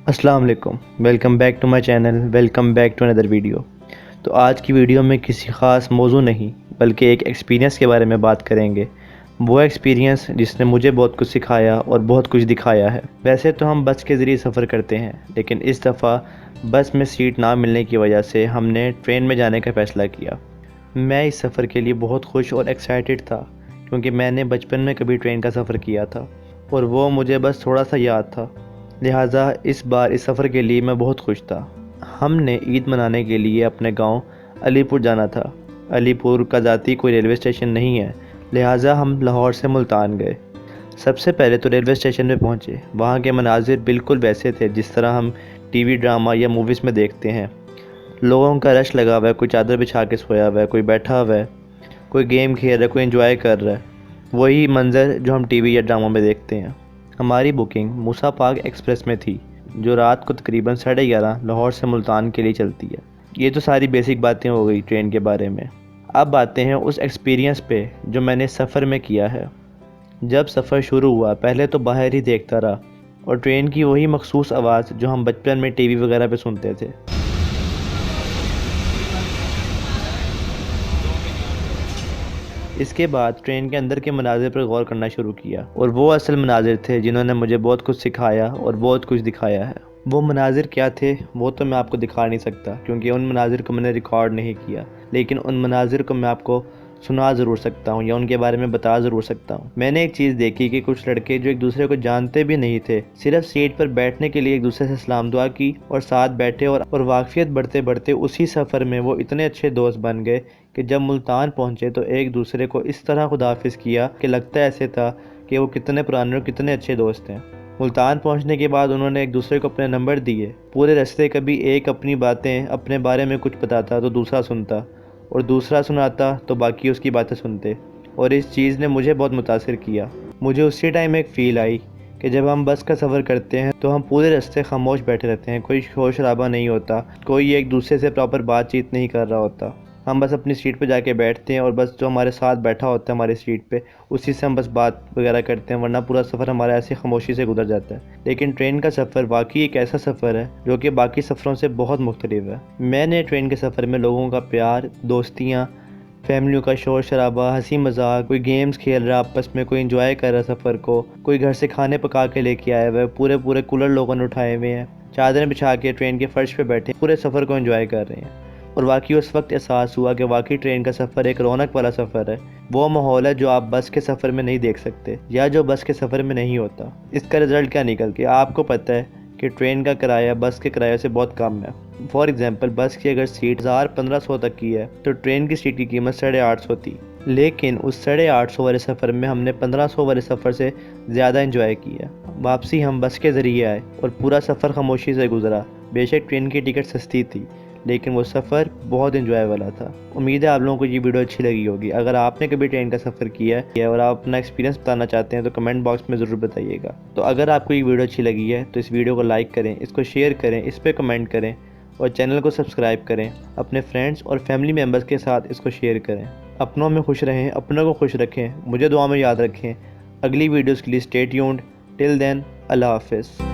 अस्सलाम वालेकुम, welcome back to my channel, welcome back to another video. तो आज की वीडियो में किसी ख़ास मौजू नहीं बल्कि एक एक्सपीरियंस के बारे में बात करेंगे। वो एक्सपीरियंस जिसने मुझे बहुत कुछ सिखाया और बहुत कुछ दिखाया है। वैसे तो हम बस के ज़रिए सफ़र करते हैं, लेकिन इस दफ़ा बस में सीट ना मिलने की वजह से हमने ट्रेन में जाने का फ़ैसला किया। मैं इस सफ़र के लिए बहुत खुश और एक्साइटेड था, क्योंकि मैंने बचपन में कभी ट्रेन का सफ़र किया था और वो मुझे बस थोड़ा सा याद था। लिहाजा इस बार इस सफ़र के लिए मैं बहुत खुश था। हमने ईद मनाने के लिए अपने गांव अलीपुर जाना था। अलीपुर का ज़ाती कोई रेलवे स्टेशन नहीं है, लिहाजा हम लाहौर से मुल्तान गए। सबसे पहले तो रेलवे स्टेशन पे पहुंचे। वहाँ के मनाजिर बिल्कुल वैसे थे जिस तरह हम टीवी ड्रामा या मूवीज़ में देखते हैं। लोगों का रश लगा हुआ है, कोई चादर बिछा के सोया हुआ है, कोई बैठा हुआ है, कोई गेम खेल रहा है, कोई एंजॉय कर रहा है। वही मंज़र जो हम टीवी या ड्रामा में देखते हैं। हमारी बुकिंग मूसा पाक एक्सप्रेस में थी, जो रात को तकरीबन 11:30 लाहौर से मुल्तान के लिए चलती है। ये तो सारी बेसिक बातें हो गई ट्रेन के बारे में। अब आते हैं उस एक्सपीरियंस पे जो मैंने सफ़र में किया है। जब सफ़र शुरू हुआ पहले तो बाहर ही देखता रहा और ट्रेन की वही मखसूस आवाज़ जो हम बचपन में टीवी वगैरह पे सुनते थे। इसके बाद ट्रेन के अंदर के मनाजिर पर गौर करना शुरू किया, और वो असल मनाजिर थे जिन्होंने मुझे बहुत कुछ सिखाया और बहुत कुछ दिखाया है। वो मनाजिर क्या थे वो तो मैं आपको दिखा नहीं सकता, क्योंकि उन मनाजिर को मैंने रिकॉर्ड नहीं किया, लेकिन उन मनाजिर को मैं आपको सुना ज़रूर सकता हूँ या उनके बारे में बता ज़रूर सकता हूँ। मैंने एक चीज़ देखी कि कुछ लड़के जो एक दूसरे को जानते भी नहीं थे, सिर्फ सीट पर बैठने के लिए एक दूसरे से सलाम दुआ की और साथ बैठे, और वाकफियत बढ़ते बढ़ते उसी सफ़र में वो इतने अच्छे दोस्त बन गए कि जब मुल्तान पहुँचे तो एक दूसरे को इस तरह खुदाफिज किया कि लगता ऐसे था कि वो कितने पुराने और कितने अच्छे दोस्त हैं। मुल्तान पहुँचने के बाद उन्होंने एक दूसरे को अपने नंबर दिए। पूरे रास्ते कभी एक अपनी बातें अपने बारे में कुछ बताता तो दूसरा सुनता, और दूसरा सुनाता तो बाकी उसकी बातें सुनते, और इस चीज़ ने मुझे बहुत मुतासिर किया। मुझे उसी टाइम एक फ़ील आई कि जब हम बस का सफ़र करते हैं तो हम पूरे रास्ते खामोश बैठे रहते हैं, कोई शोर शराबा नहीं होता, कोई एक दूसरे से प्रॉपर बातचीत नहीं कर रहा होता। हम बस अपनी सीट पे जाके बैठते हैं और बस जो हमारे साथ बैठा होता है हमारी सीट पे, उसी से हम बस बात वगैरह करते हैं, वरना पूरा सफ़र हमारा ऐसे खामोशी से गुजर जाता है। लेकिन ट्रेन का सफ़र वाकई एक ऐसा सफ़र है जो कि बाकी सफ़रों से बहुत मुख्तलिफ है। मैंने ट्रेन के सफ़र में लोगों का प्यार, दोस्तियाँ, फैमिलियों का शोर शराबा, हंसी मजाक, कोई गेम्स खेल रहा आपस में, कोई एंजॉय कर रहा सफ़र को, कोई घर से खाने पका के लेके आया हुआ है, पूरे पूरे कूलर लोगों ने उठाए हुए हैं, चादरें बिछा के ट्रेन के फर्श पे बैठे पूरे सफ़र को एंजॉय कर रहे हैं। और वाकई उस वक्त एहसास हुआ कि वाकई ट्रेन का सफ़र एक रौनक वाला सफ़र है। वो माहौल है जो आप बस के सफ़र में नहीं देख सकते, या जो बस के सफ़र में नहीं होता। इसका रिज़ल्ट क्या निकल के आपको पता है कि ट्रेन का किराया बस के किराए से बहुत कम है। फॉर एग्ज़ाम्पल, बस की अगर सीट 1000-1500 तक की है तो ट्रेन की सीट की कीमत 850 थी। लेकिन उस 850 वाले सफ़र में हमने 1500 वाले सफ़र से ज़्यादा इंजॉय किया। वापसी हम बस के ज़रिए आए और पूरा सफ़र खामोशी से गुजरा। बेशक ट्रेन की टिकट सस्ती थी, लेकिन वो सफ़र बहुत इंजॉय वाला था। उम्मीद है आप लोगों को ये वीडियो अच्छी लगी होगी। अगर आपने कभी ट्रेन का सफ़र किया है और आप अपना एक्सपीरियंस बताना चाहते हैं तो कमेंट बॉक्स में ज़रूर बताइएगा। तो अगर आपको ये वीडियो अच्छी लगी है तो इस वीडियो को लाइक करें, इसको शेयर करें, इस पर कमेंट करें और चैनल को सब्सक्राइब करें। अपने फ्रेंड्स और फैमिली मेम्बर्स के साथ इसको शेयर करें। अपनों में खुश रहें, अपनों को खुश रखें, मुझे दुआ में याद रखें। अगली वीडियोज़ के लिए स्टे ट्यून्ड। टिल देन, अल्लाह हाफ़िज़।